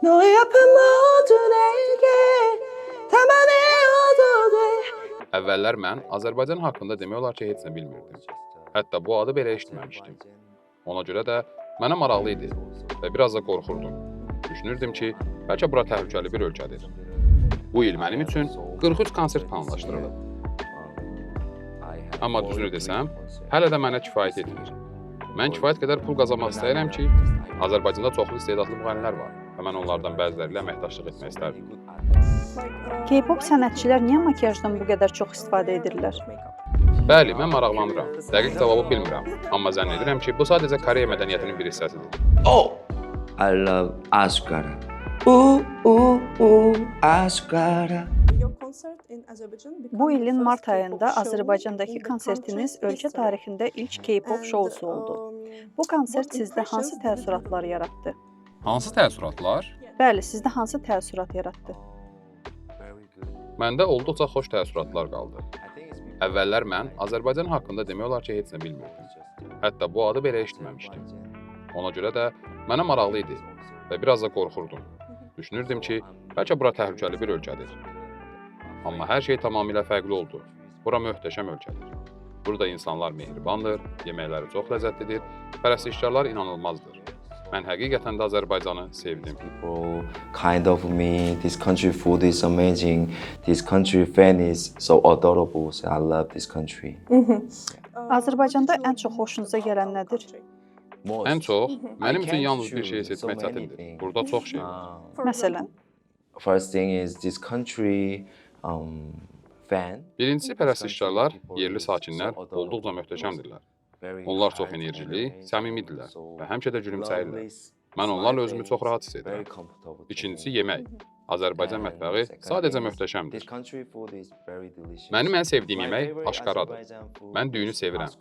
너의 앞에 모두 내게 다만의 어두돼. Əvvəllər mən Azərbaycan haqqında demək olar ki, heç nə bilmirdim. Hətta bu adı belə eşitməmişdim. Ona görə də mənə maraqlı idi və biraz da qorxurdum. Düşünürdüm ki, bəlkə bura təhlükəli bir ölkədir. Bu il mənim üçün 43 konsert planlaşdırılıb. Amma düzünü desəm, hələ də mənə kifayət etmir. Mən kifayət qədər pul qazanmaq istəyirəm ki, Azərbaycanda çoxlu istedadlı müğənnilər var və mən onlardan bəziləri ilə əməkdaşlıq etmək istərdim. K-pop sənətçilər niyə makiyajdan bu qədər çox istifadə edirlər? Bəli, mən maraqlanıram. Dəqiq cavabı bilmirəm, amma zənn edirəm ki, bu sadəcə Koreya mədəniyyətinin bir hissəsidir. Oh, I love Asghar. Asghar. Bu ilin mart ayında Azərbaycandakı konsertiniz ölkə tarixində ilk K-pop şousu oldu. Bu konsert sizdə hansı təəssüratlar yaratdı? Hansı təəssüratlar? Bəli, sizdə hansı təəssürat yaratdı? Məndə olduqca xoş təəssüratlar qaldı. Əvvəllər mən Azərbaycan haqqında demək olar ki, heç nə bilmirdim. Hətta bu adı belə eşitməmişdim. Ona görə də mənə maraqlı idi və biraz da qorxurdum. Düşünürdüm ki, bəlkə bura təhlükəli bir ölkədir. Amma hər şey tamamilə fərqli oldu. Bura möhtəşəm ölkədir. Burada insanlar mehribandır, yeməkləri çox ləzzətlidir, pərəstişkarlar inanılmazdır. Mən həqiqətən də Azərbaycanı sevdim. People kind of me. This country food is amazing. This country fan is so adorable. So I love this country. Azərbaycanda ən çox xoşunuza gələn nədir? Ən çox, mənim üçün yalnız bir şey seçmək çətindir. Burada çox şey var. Məsələn, First thing is this country fan. Birincisi pərəstişkarlar, yerli sakinlər olduqca möhtəşəmdirlər. Onlar çox enerjili, səmimidirlər və həmişə də gülümsəyirlər. Mən onlarla özümü çox rahat hiss edirəm. İkincisi yemək. Azərbaycan mətbəxi sadəcə möhtəşəmdir. Mənim ən sevdiyim yemək aşqaradır. Mən düyünü sevirəm.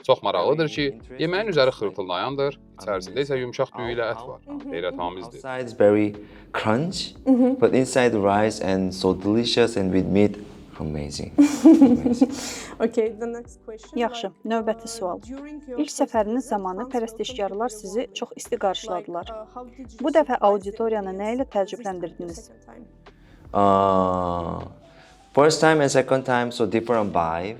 Çox maraqlıdır ki, yeməyin üzəri xırtıldayandır, içərisində isə yumşaq düyü ilə ət var. Heyrətamizdir. Outside is very crunch, but inside the rice and so delicious and with meat, amazing. yaxşı, növbəti sual. İlk səfəriniz zamanı pərəstişkarlar sizi çox isti qarşıladılar. Bu dəfə auditoriyanı nə ilə təəccübləndirdiniz? First time and second time so different vibe.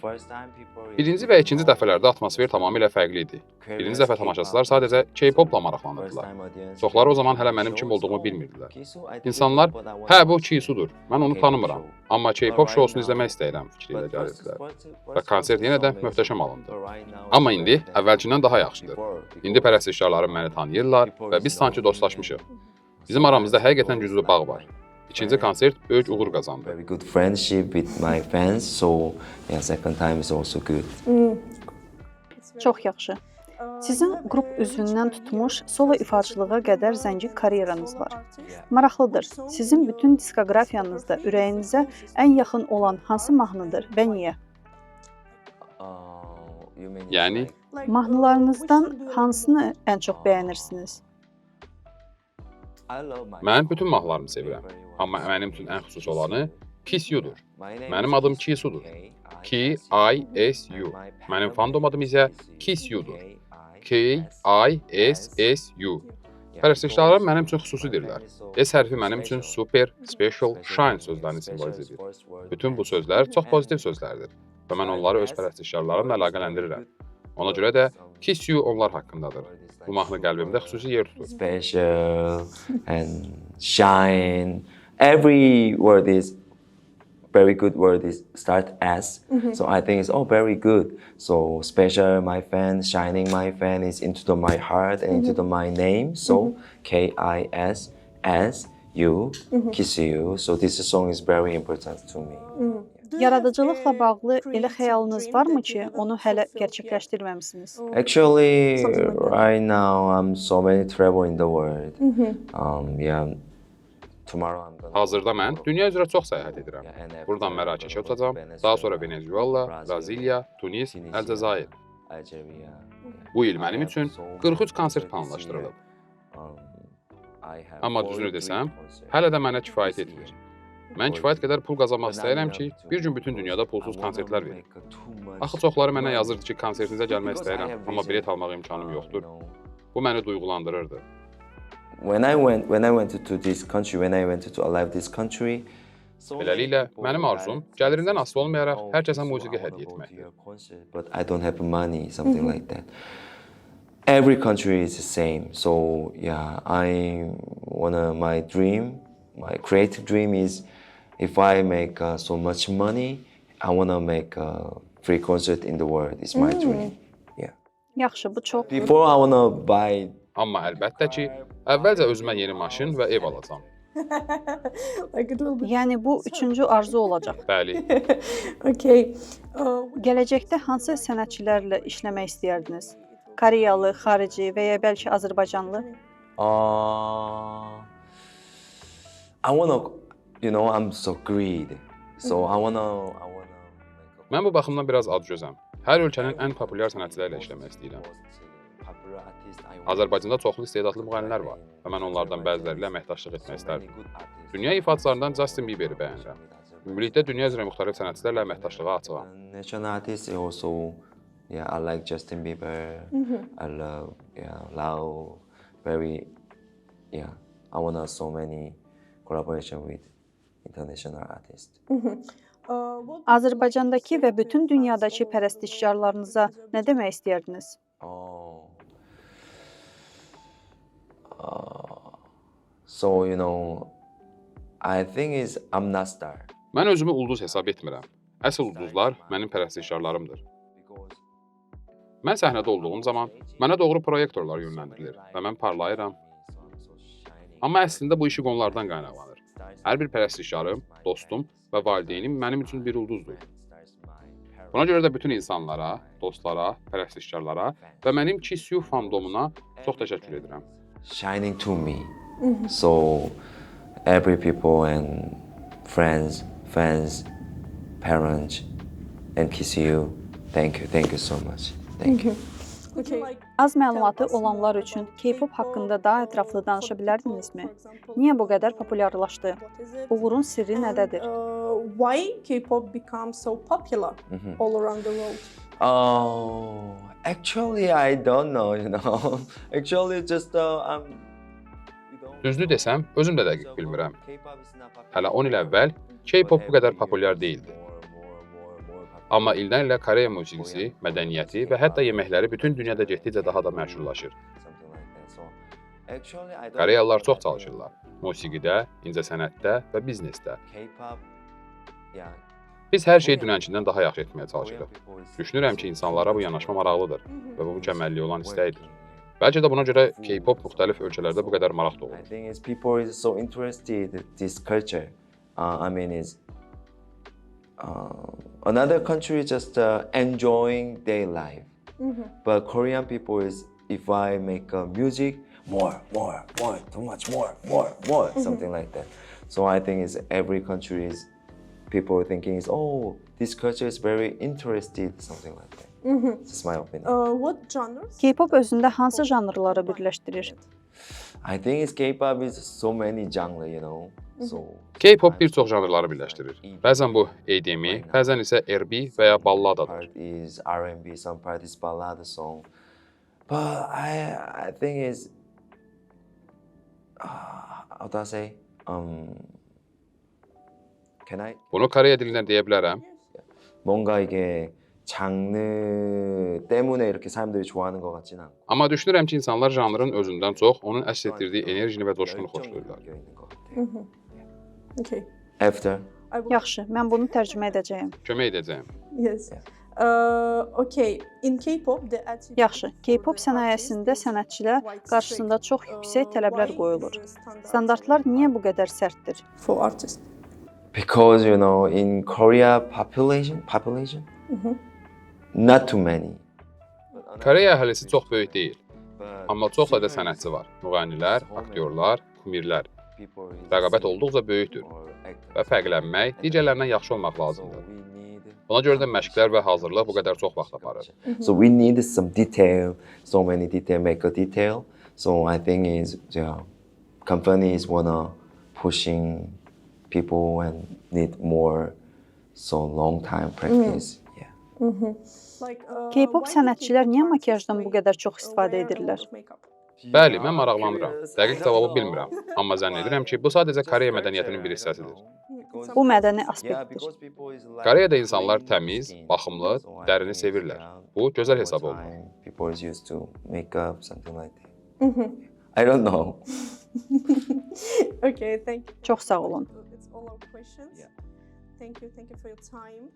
First time people. Birinci və ikinci dəfələrdə atmosfer tamamilə fərqli idi. Birinci dəfə tamaşaçılar sadəcə K-popla maraqlanırdılar. Çoxları o zaman hələ mənim kim olduğumu bilmirdilər. İnsanlar, hə bu Jisoo'dur, mən onu tanımıram, amma K-pop şousunu izləmək istəyirəm fikri ilə gəlirdilər. Və konsert yenə də möhtəşəm alındı. Amma indi əvvəlkindən daha yaxşıdır. İndi pərəstişkarlarım məni tanıyırlar və biz sanki dostlaşmışıq. Bizim aramızda həqiqətən güclü bağ var. İkinci konsert böyük uğur qazandı. Very good friendship with my fans, so yeah, second time is also good. Çox yaxşı. Sizin qrup üzvündən tutmuş solo ifaçılığa qədər zəngin karyeranız var. Maraqlıdır. Sizin bütün diskoqrafiyanızda ürəyinizə ən yaxın olan hansı mahnıdır və niyə? Yəni, Mahnılarınızdan hansını ən çox bəyənirsiniz? mən bütün mahnılarımı sevirəm. Amma mənim üçün ən xüsusi olanı Kiss You-dur. Mənim adım Jisoo'dur. K-I-S-U. Mənim fandom adım isə Kiss You-dur. K-I-S-S-U. Pərəstişkarlarım mənim üçün xüsusidirlər. S hərfi mənim üçün super, special, shine sözlərini simvolizə edir. Bütün bu sözlər çox pozitiv sözlərdir və mən onları öz pərəstişkarlarımla əlaqələndirirəm. Ona görə də Kiss You onlar haqqındadır. Bu mahnı qəlbimdə xüsusi yer tutur. Special and shine. Every word is very good word is start S. So I think it's all very good. So special my fan, shining my fan is into my heart and into my name. So K-I-S-S-U, Kiss You. So this song is very important to me. Yaradıcılıqla bağlı elə xəyalınız varmı ki, onu hələ gerçəkləşdirməmisiniz? Actually, right now I'm so many travel in the world. Yeah. Tomorrow I'm gonna. Hazırda mən dünya üzrə çox səyahət edirəm. Buradan Mərakeşə uçacağam, daha sonra Venezuela, Braziliya, Tunis, Əlcəzair. Algeria. Bu il mənim üçün 43 konsert planlaşdırılıb. Amma düzünü desəm, hələ də mənə kifayət etmir. Mən kifayət qədər pul qazanmaq istəyirəm ki, bir gün bütün dünyada pulsuz konsertlər verim. Axı çoxları mənə yazırdı ki, konsertinizə gəlmək istəyirəm, amma bilet almaq imkanım yoxdur. Bu məni duyğulandırırdı. when I went to this country, when I went to alive this country. Beləliklə, mənim arzum gəlirindən asılı olmayaraq hər kəsə musiqi hədiyyə etməkdir. But I don't have money, something like that. Every country is the same. So yeah, my dream, my creative dream is if I make so much money, I wanna make a free concert in the world. It's my dream. Yeah. Yaxşı, bu çox Before I wanna buy. Amma əlbəttə ki, əvvəlcə özümə yeni maşın və ev alacağam. Like it will be. Yəni bu üçüncü arzu olacaq. Bəli, Okay. Gələcəkdə hansı sənətçilərlə işləmək istəyərdiniz? Koreyalı, xarici və ya bəlkə Azərbaycanlı? I wanna, I'm so greedy. So I wanna mən bu baxımdan biraz acgözəm. Hər ölkənin ən populyar sənətçilərlə işləmək istəyirəm. Azərbaycanda çoxlu istedadlı müğənnilər var və mən onlardan bəziləri ilə əməkdaşlıq etmək istərdim. Dünya ifaçılarından Justin Bieberi bəyənirəm. Ümumilikdə dünya üzrə müxtəlif sənətçilərlə əməkdaşlığa açığam. National artists also, yeah, I like Justin Bieber. I love, Lau, I wanna so many collaboration with international artists. Azərbaycandakı və bütün dünyadakı pərəstişkarlarınıza nə demək istəyərdiniz? So, I think I'm not star. Mən özümü ulduz hesab etmirəm. Əsl ulduzlar mənim pərəstişkarlarımdır. Mən səhnədə olduğum zaman mənə doğru proyektorlar yönləndirilir və mən parlayıram. Amma əslində bu işi onlardan qaynaqlanır. Hər bir pərəstişkarım, dostum və valideynim mənim üçün bir ulduzdur. Buna görə də bütün insanlara, dostlara, pərəstişkarlara və mənim Kisyu fandomuna çox təşəkkür edirəm. Shining to me. So every people and friends, fans, parents, and kiss you. Thank you so much. Thank you. Okay. Az məlumatı olanlar üçün K-pop haqqında daha ətraflı danışa bilərdinizmi? Niyə bu qədər populyarlaşdı? Uğurun sirri nədədir? Why K-pop becomes so popular all around the world? Actually, I don't know. Actually, just Düzdür desəm, özüm də dəqiq bilmirəm. Hələ 10 il əvvəl K-pop bu qədər populyar değildi. Amma ildən ilə Koreya musiqisi, mədəniyyəti və hətta yeməkləri bütün dünyada getdikcə daha da məşhurlaşır. Koreyalılar çox çalışırlar. Musiqidə, incəsənətdə və biznesdə. Biz hər şeyi dünənkindən daha yaxşı etməyə çalışırıq. Düşünürəm ki, insanlara bu yanaşma maraqlıdır və bu mükəmməlliyi olan istəyidir. Bəlkə də buna görə K-pop müxtəlif ölkələrdə bu qədər maraq doğurur. I think people is so interested in this culture. Another country just enjoying their life. But Korean people is if I make music, more, too much more, something like that. So I think is every country is people thinking is this culture is very interested, something like that. This is my opinion. What genres? K-pop özündə hansı janrları birləşdirir? I think K-pop is so many genre, So K-pop bir çox janrları birləşdirir. Bəzən bu EDM, bəzən isə R&B və ya balladadır. part is R&B, some part is ballad song. But I think is how do I say? Can I? Bunu Koreya dilindən deyə bilərəm. 뭔가 이게 장르 때문에 이렇게 사람들이 좋아하는 것 같지는 않고. Amma düşünürəm ki, insanlar janrın özündən çox onun əks etdirdiyi enerjini və coşqunu xoşlayırlar. 있는 것 같아요. Okay. After. Yaxşı, mən bunu tərcümə edəcəyəm. Kömək edəcəyim. Yes. Okay. In K-pop, the attitude. Yaxşı, K-pop sənayesində sənətçilər qarşısında çox yüksək tələblər qoyulur. Standartlar niyə bu qədər sərtdir? For artists. Because in Korea population, not too many. Koreya əhalisi çox böyük deyil. Amma çox sayda sənətçi var. Müğənnilər, aktyorlar, kumirlər. Rəqabət olduqca böyükdür və fərqlənmək, digərlərindən yaxşı olmaq lazımdır. Buna görə də məşqlər və hazırlıq bu qədər çox vaxt aparır. So we need some detail, so many detail, make a detail. So I think companies wanna pushing people and need more long time practice. Like, K-pop sənətçilər niyə makiyajdan bu qədər çox istifadə edirlər? Bəli, mən maraqlanıram. Dəqiq cavabı bilmirəm, amma zənn edirəm ki, bu sadəcə Koreya mədəniyyətinin bir hissəsidir. Bu mədəni aspektdir. Koreyada insanlar təmiz, baxımlı, dərini sevirlər. Bu gözəl hesab olunur. People used to make up something like that. I don't know. Okay, thank you. Çox sağ olun. It's all our questions. Thank you for your time.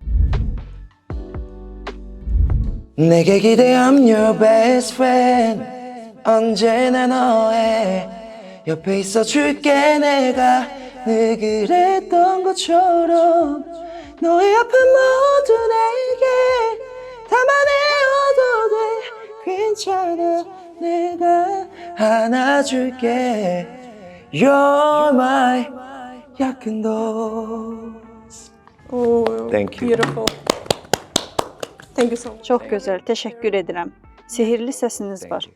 내게 기대 I'm your best friend. 언제나 너의 옆에 있어줄게 내가 늘 그랬던 것처럼 너의 아픔 모두 내게 담아내어도 돼 괜찮아 내가 안아줄게 You're my 약한 dose. Oh, Thank you. beautiful. Thank you so much. Çox gözəl, təşəkkür edirəm. Sehirli səsiniz var.